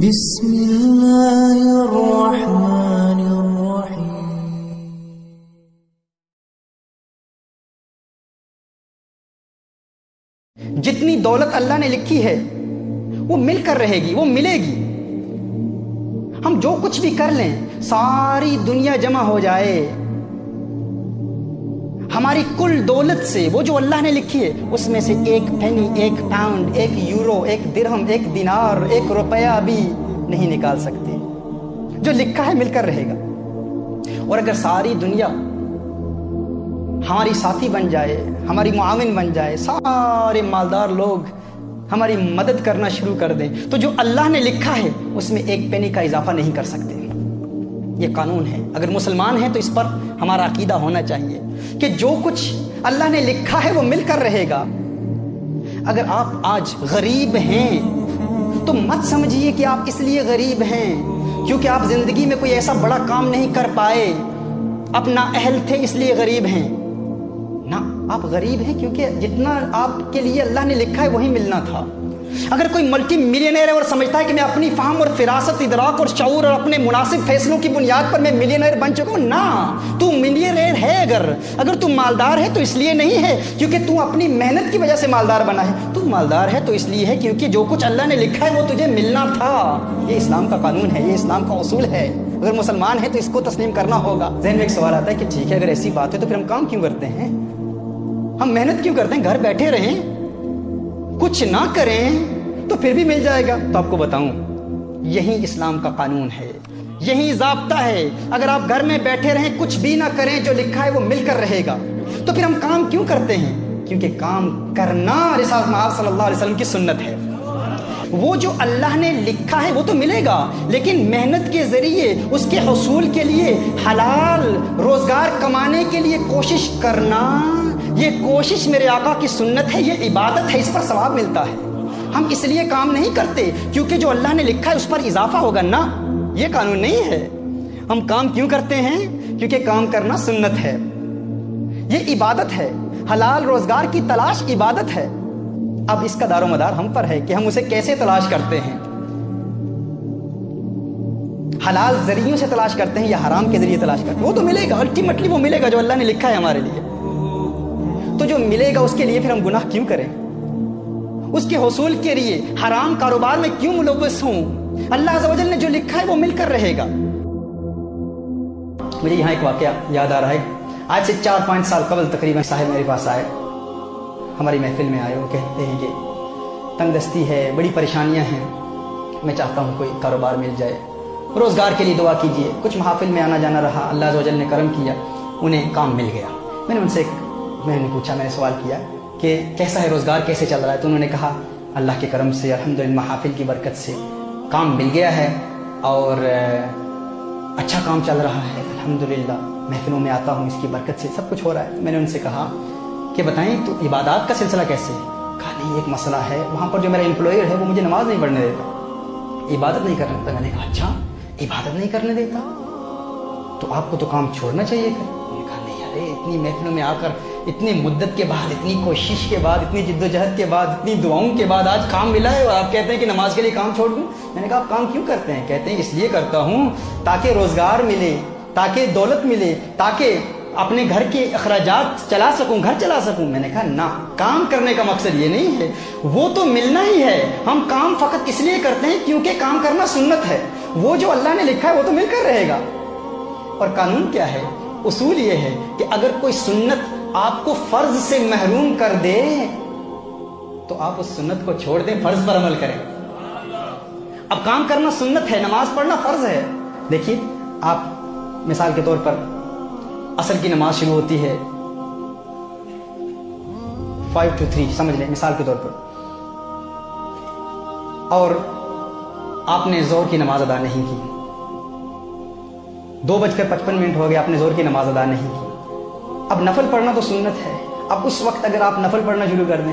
بسم اللہ الرحمن الرحیم۔ جتنی دولت اللہ نے لکھی ہے وہ مل کر رہے گی، وہ ملے گی۔ ہم جو کچھ بھی کر لیں، ساری دنیا جمع ہو جائے، ہماری کل دولت سے وہ جو اللہ نے لکھی ہے اس میں سے ایک پینی، ایک پاؤنڈ، ایک یورو، ایک درہم، ایک دینار، ایک روپیہ بھی نہیں نکال سکتے۔ جو لکھا ہے مل کر رہے گا۔ اور اگر ساری دنیا ہماری ساتھی بن جائے، ہماری معاون بن جائے، سارے مالدار لوگ ہماری مدد کرنا شروع کر دیں، تو جو اللہ نے لکھا ہے اس میں ایک پینی کا اضافہ نہیں کر سکتے۔ یہ قانون ہے۔ اگر مسلمان ہیں تو اس پر ہمارا عقیدہ ہونا چاہیے کہ جو کچھ اللہ نے لکھا ہے وہ مل کر رہے گا۔ اگر آپ آج غریب ہیں تو مت سمجھیے کہ آپ اس لیے غریب ہیں کیونکہ آپ زندگی میں کوئی ایسا بڑا کام نہیں کر پائے، اپنا اہل تھے اس لیے غریب ہیں۔ نہ، آپ غریب ہیں کیونکہ جتنا آپ کے لیے اللہ نے لکھا ہے وہی ملنا تھا۔ اگر کوئی ملٹی ملینئر ہے اور سمجھتا ہے کہ میں اپنی فہم اور فراست، ادراک اور شعور اور اپنے مناسب فیصلوں کی بنیاد پر میں ملینئر بن چکا ہوں، نہ، تو ملینئر ہے۔ اگر تو مالدار ہے تو اس لیے نہیں ہے کیونکہ تو اپنی محنت کی وجہ سے مالدار بنا ہے، تو مالدار ہے تو اس لیے ہے کیونکہ جو کچھ اللہ نے لکھا ہے وہ تجھے ملنا تھا۔ یہ اسلام کا قانون ہے، یہ اسلام کا اصول ہے۔ اگر مسلمان ہے تو اس کو تسلیم کرنا ہوگا۔ ذہن میں ایک سوال آتا ہے کہ ٹھیک ہے، اگر ایسی بات ہے تو پھر ہم کام کیوں کرتے ہیں؟ ہم محنت کیوں کرتے ہیں؟ گھر بیٹھے رہیں، کچھ نہ کریں تو پھر بھی مل جائے گا۔ تو آپ کو بتاؤں، یہی اسلام کا قانون ہے، یہی ضابطہ ہے۔ اگر آپ گھر میں بیٹھے رہیں، کچھ بھی نہ کریں، جو لکھا ہے وہ مل کر رہے گا۔ تو پھر ہم کام کیوں کرتے ہیں؟ کیونکہ کام کرنا رسالت مآب صلی اللہ علیہ وسلم کی سنت ہے۔ وہ جو اللہ نے لکھا ہے وہ تو ملے گا، لیکن محنت کے ذریعے اس کے حصول کے لیے حلال روزگار کمانے کے لیے کوشش کرنا، یہ کوشش میرے آقا کی سنت ہے، یہ عبادت ہے، اس پر ثواب ملتا ہے۔ ہم اس لیے کام نہیں کرتے کیونکہ جو اللہ نے لکھا ہے اس پر اضافہ ہوگا، نہ، یہ قانون نہیں ہے۔ ہم کام کیوں کرتے ہیں؟ کیونکہ کام کرنا سنت ہے، یہ عبادت ہے۔ حلال روزگار کی تلاش عبادت ہے۔ اب اس کا دار و مدار ہم پر ہے کہ ہم اسے کیسے تلاش کرتے ہیں۔ حلال ذریعوں سے تلاش کرتے ہیں یا حرام کے ذریعے تلاش کرتے ہیں؟ وہ تو ملے گا، الٹیمیٹلی وہ ملے گا جو اللہ نے لکھا ہے ہمارے لیے۔ تو جو ملے گا اس کے لیے پھر ہم گناہ کیوں کریں؟ اس کے حصول کے لیے حرام کاروبار میں کیوں ملوث ہوں؟ اللہ عز و جل نے جو لکھا ہے وہ مل کر رہے گا۔ مجھے یہاں ایک واقعہ یاد آ رہا ہے۔ آج سے 4-5 سال قبل تقریباً صاحب میرے پاس آئے، ہماری محفل میں آئے۔ وہ کہتے ہیں کہ تنگ دستی ہے، بڑی پریشانیاں ہیں، میں چاہتا ہوں کوئی کاروبار مل جائے، روزگار کے لیے دعا کیجیے۔ کچھ محافل میں آنا جانا رہا، اللہ عز و جل نے کرم کیا، انہیں کام مل گیا۔ میں نے ان سے پوچھا، میں نے سوال کیا کہ کیسا ہے روزگار، کیسے چل رہا ہے؟ تو انہوں نے کہا اللہ کے کرم سے، الحمدللہ، محافل کی برکت سے کام مل گیا ہے اور اچھا کام چل رہا ہے، الحمدللہ، محفلوں میں آتا ہوں، اس کی برکت سے سب کچھ ہو رہا ہے۔ میں نے ان سے کہا کہ بتائیں تو عبادات کا سلسلہ کیسے ہے؟ کہا نہیں، ایک مسئلہ ہے، وہاں پر جو میرا امپلائر ہے وہ مجھے نماز نہیں پڑھنے دیتا، عبادت نہیں کرنے دیتا۔ میں نے کہا اچھا، عبادت نہیں کرنے دیتا تو آپ کو تو کام چھوڑنا چاہیے پھر۔ انہوں نے کہا نہیں، ارے اتنی محفلوں میں آ کر، اتنی مدت کے بعد، اتنی کوشش کے بعد، اتنی جد و جہد کے بعد، اتنی دعاؤں کے بعد آج کام ملا ہے اور آپ کہتے ہیں کہ نماز کے لیے کام چھوڑ دوں؟ میں نے کہا آپ کام کیوں کرتے ہیں؟ کہتے ہیں اس لیے کرتا ہوں تاکہ روزگار ملے، تاکہ دولت ملے، تاکہ اپنے گھر کے اخراجات چلا سکوں، گھر چلا سکوں۔ میں نے کہا نہ، کام کرنے کا مقصد یہ نہیں ہے، وہ تو ملنا ہی ہے۔ ہم کام فقط اس لیے کرتے ہیں کیونکہ کام کرنا سنت ہے۔ وہ جو اللہ نے لکھا ہے وہ تو مل کر رہے گا۔ اور قانون کیا ہے؟ اصول یہ ہے کہ اگر کوئی سنت آپ کو فرض سے محروم کر دے تو آپ اس سنت کو چھوڑ دیں، فرض پر عمل کریں۔ اب کام کرنا سنت ہے، نماز پڑھنا فرض ہے۔ دیکھیے، آپ مثال کے طور پر عصر کی نماز شروع ہوتی ہے 5 to 3، سمجھ لیں مثال کے طور پر، اور آپ نے ظہر کی نماز ادا نہیں کی، 2:55 ہو گئے، آپ نے ظہر کی نماز ادا نہیں کی۔ اب نفل پڑھنا تو سنت ہے، اب اس وقت اگر آپ نفل پڑھنا شروع کر دیں